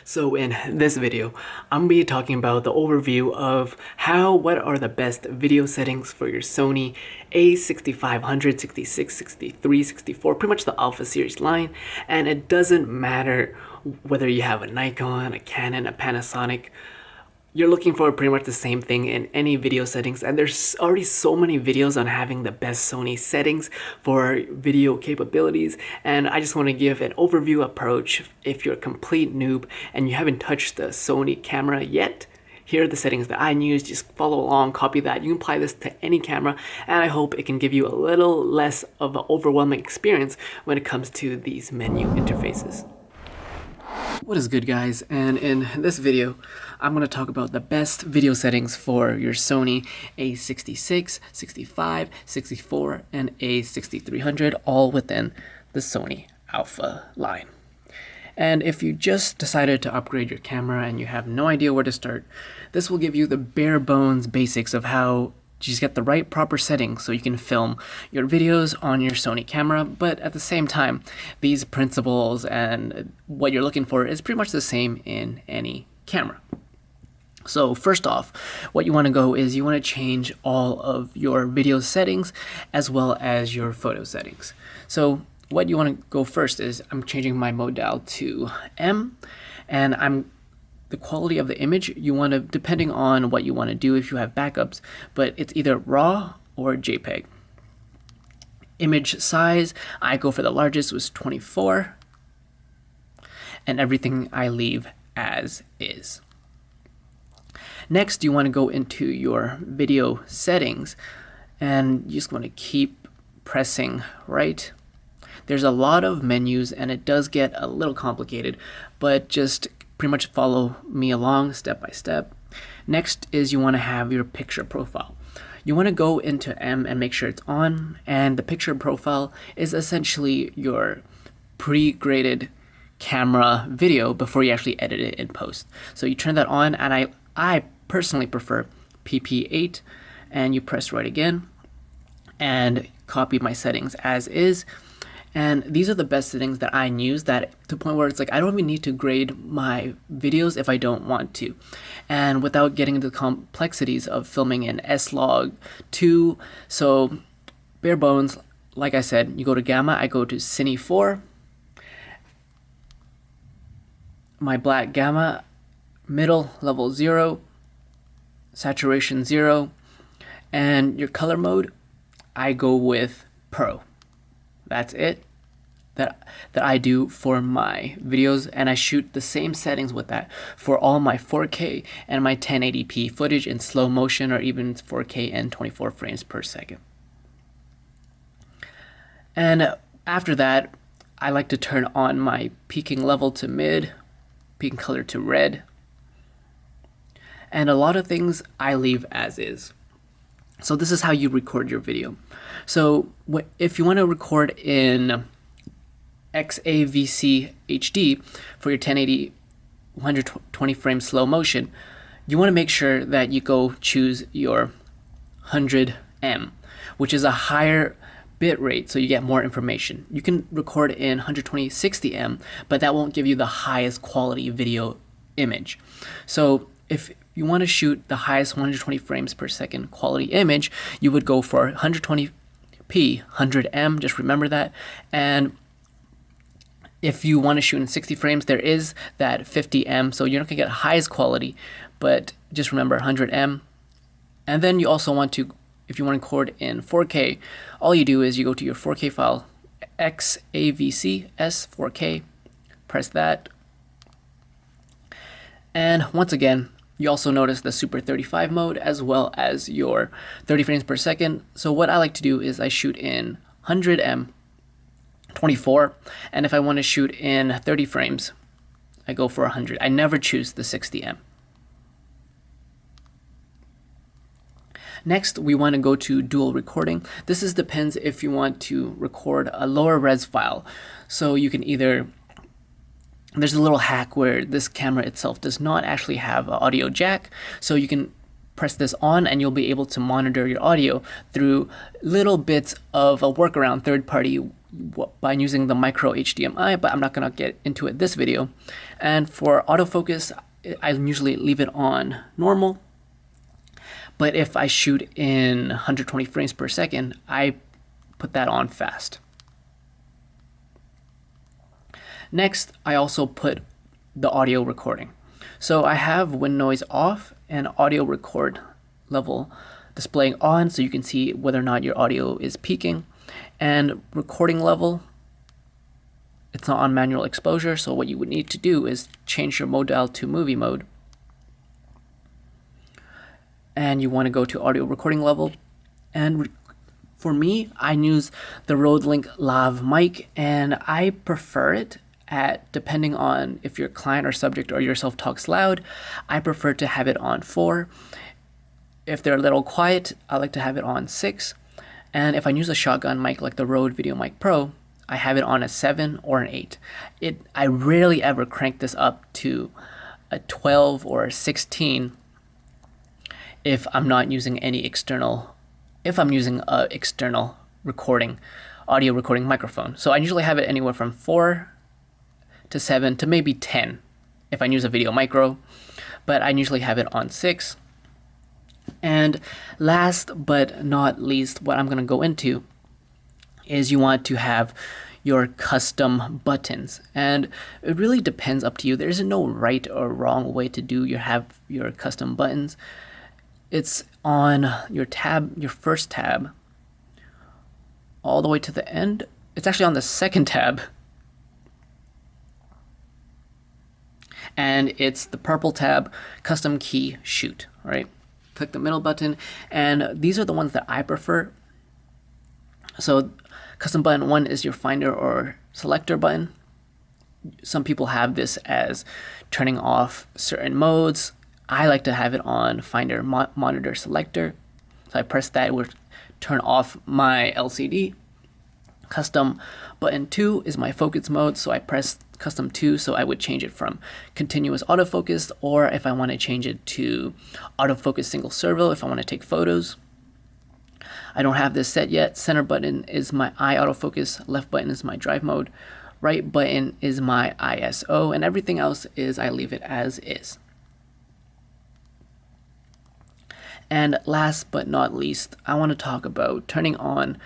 So in this video, I'm going to be talking about the overview of what are the best video settings for your Sony A6500, 66, 63, 64, pretty much the Alpha series line. And it doesn't matter whether you have a Nikon, a Canon, a Panasonic. You're looking for pretty much the same thing in any video settings, and there's already so many videos on having the best Sony settings for video capabilities, and I just want to give an overview approach if you're a complete noob and you haven't touched the Sony camera yet. Here are the settings that I use. Just follow along, copy that. You can apply this to any camera, and I hope it can give you a little less of an overwhelming experience when it comes to these menu interfaces. What is good, guys? And in this video, I'm going to talk about the best video settings for your Sony A66, 65, 64, and A6300, all within the Sony Alpha line. And if you just decided to upgrade your camera and you have no idea where to start, this will give you the bare bones basics of how to just get the right proper settings so you can film your videos on your Sony camera. But at the same time, these principles and what you're looking for is pretty much the same in any camera. So first off, what you want to go is you want to change all of your video settings as well as your photo settings. So what you want to go first is I'm changing my modal to M, and the quality of the image you want to, depending on what you want to do if you have backups, but it's either RAW or JPEG. Image size, I go for the largest, was 24, and everything I leave as is. Next, you want to go into your video settings, and you just want to keep pressing right. There's a lot of menus, and it does get a little complicated, but just pretty much follow me along step by step. Next is you want to have your picture profile. You want to go into M and make sure it's on, and the picture profile is essentially your pre-graded camera video before you actually edit it in post. So you turn that on, and I personally prefer PP8, and you press right again and copy my settings as is. And these are the best settings that I use, that to the point where it's like I don't even need to grade my videos if I don't want to. And without getting into the complexities of filming in S-Log 2. So bare bones, like I said, you go to Gamma, I go to Cine 4. My black Gamma, middle level 0, saturation 0, and your color mode, I go with Pro. That's it that I do for my videos, and I shoot the same settings with that for all my 4K and my 1080p footage in slow motion, or even 4K and 24 frames per second. And after that, I like to turn on my peaking level to mid, peaking color to red, and a lot of things I leave as is. So this is how you record your video. So if you want to record in XAVC HD for your 1080 120 frame slow motion, you want to make sure that you go choose your 100M, which is a higher bit rate, so you get more information. You can record in 120 60M, but that won't give you the highest quality video image. So if you want to shoot the highest 120 frames per second quality image, you would go for 120p 100M, just remember that. And if you want to shoot in 60 frames, there is that 50M, so you're not going to get highest quality, but just remember 100M. And then you also want to, if you want to record in 4K, all you do is you go to your 4K file, XAVC S4K, press that. And once again, you also notice the Super 35 mode as well as your 30 frames per second. So what I like to do is I shoot in 100M 24, and if I want to shoot in 30 frames, I go for 100. I never choose the 60M. Next, we want to go to dual recording. This depends if you want to record a lower res file. So you can either, there's a little hack where this camera itself does not actually have an audio jack, so you can press this on and you'll be able to monitor your audio through little bits of a workaround third party by using the micro HDMI, but I'm not going to get into it this video. And for autofocus, I usually leave it on normal, but if I shoot in 120 frames per second, I put that on fast. Next, I also put the audio recording. So I have wind noise off and audio record level displaying on, so you can see whether or not your audio is peaking. And recording level, it's not on manual exposure, so what you would need to do is change your modal to movie mode. And you want to go to audio recording level. And for me, I use the Rode Link Lav mic, and I prefer it at, depending on if your client or subject or yourself talks loud, I prefer to have it on 4. If they're a little quiet, I like to have it on 6. And if I use a shotgun mic like the Rode Video Mic Pro, I have it on a 7 or an 8. I rarely ever crank this up to a 12 or a 16 if I'm not using any external, if I'm using a external recording, audio recording microphone. So I usually have it anywhere from 4 to 7 to maybe 10 if I use a Video Micro, but I usually have it on 6. And last but not least, what I'm going to go into is you want to have your custom buttons, and it really depends up to you. There isn't no right or wrong way to do your custom buttons. It's on your tab, your first tab, all the way to the end. It's actually on the second tab, and it's the purple tab, custom key shoot, right? Click the middle button, and these are the ones that I prefer. So custom button 1 is your finder or selector button. Some people have this as turning off certain modes. I like to have it on finder, monitor, selector. So I press that, it will turn off my LCD. Custom button 2 is my focus mode, so I press custom 2, so I would change it from continuous autofocus, or if I want to change it to autofocus single servo if I want to take photos. I don't have this set yet. Center button is my eye autofocus, left button is my drive mode, right button is my ISO, and everything else is I leave it as is. And last but not least, I want to talk about turning on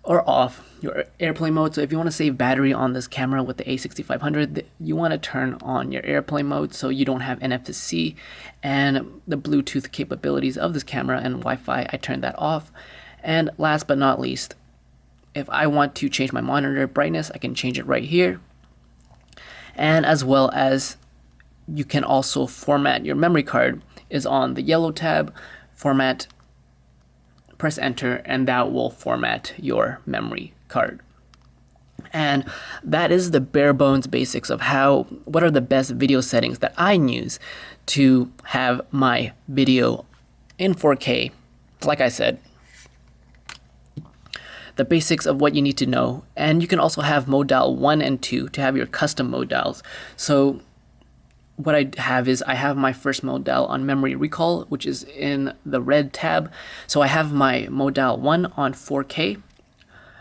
or off your airplane mode. So if you want to save battery on this camera with the A6500, you want to turn on your airplane mode so you don't have NFC and the Bluetooth capabilities of this camera and Wi-Fi. I turn that off. And last but not least, if I want to change my monitor brightness, I can change it right here. And as well as you can also format your memory card is on the yellow tab, format, press enter, and that will format your memory card. And that is the bare bones basics of what are the best video settings that I use to have my video in 4K. Like I said, the basics of what you need to know. And you can also have modal 1 and 2 to have your custom modals. So what I have is I have my first modal on memory recall, which is in the red tab. So I have my modal 1 on 4K.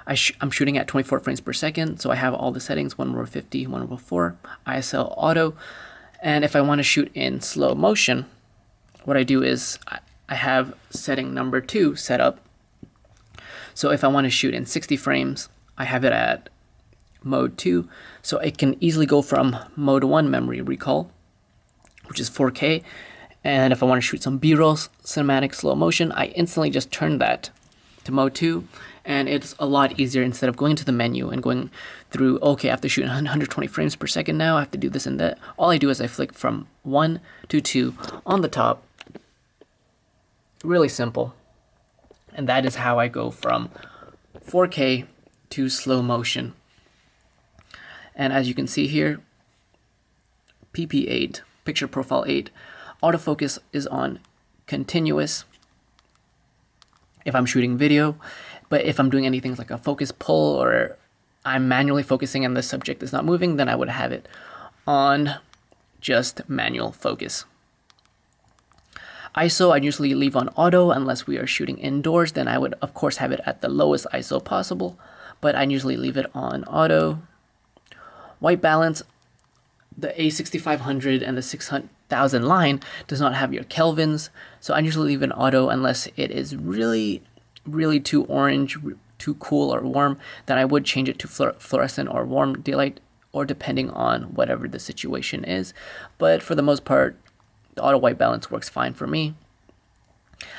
I'm shooting at 24 frames per second, so I have all the settings, 1/50, 1/4, ISL auto. And if I want to shoot in slow motion, what I do is I have setting number 2 set up. So if I want to shoot in 60 frames, I have it at mode 2, so it can easily go from mode 1 memory recall, which is 4K, and if I want to shoot some B-roll cinematic slow motion, I instantly just turn that to mode 2, and it's a lot easier instead of going to the menu and going through, okay, I have to shoot 120 frames per second now, I have to do this and that. All I do is I flick from 1 to 2 on the top. Really simple. And that is how I go from 4K to slow motion. And as you can see here, PP8, picture profile 8, autofocus is on continuous if I'm shooting video, but if I'm doing anything like a focus pull or I'm manually focusing and the subject is not moving, then I would have it on just manual focus. ISO I usually leave on auto unless we are shooting indoors. Then I would of course have it at the lowest ISO possible, but I usually leave it on auto. White balance, the A6500 and the 6000 line does not have your kelvins, so I usually leave it auto unless it is really too orange, too cool or warm. Then I would change it to fluorescent or warm daylight, or depending on whatever the situation is. But for the most part, the auto white balance works fine for me.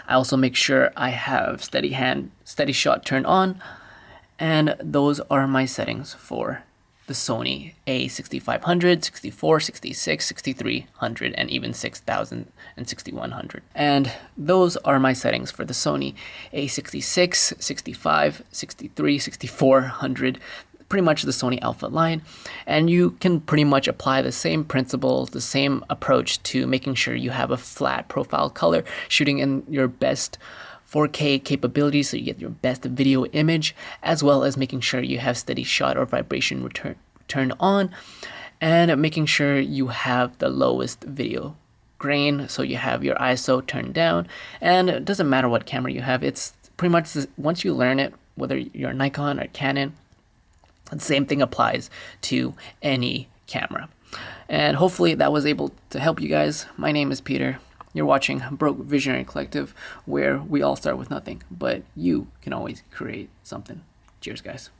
I also make sure I have steady shot turned on, and those are my settings for the Sony A6500, 64, 66, 6300, and even 6000 and 6100. And those are my settings for the Sony A66, 65, 63, 6400, pretty much the Sony Alpha line. And you can pretty much apply the same principles, the same approach to making sure you have a flat profile color, shooting in your best 4K capabilities so you get your best video image, as well as making sure you have steady shot or vibration turned on, and making sure you have the lowest video grain so you have your ISO turned down. And it doesn't matter what camera you have, it's pretty much once you learn it, whether you're Nikon or Canon, the same thing applies to any camera. And hopefully that was able to help you guys. My name is Peter. You're watching Broke Visionary Collective, where we all start with nothing, but you can always create something. Cheers, guys.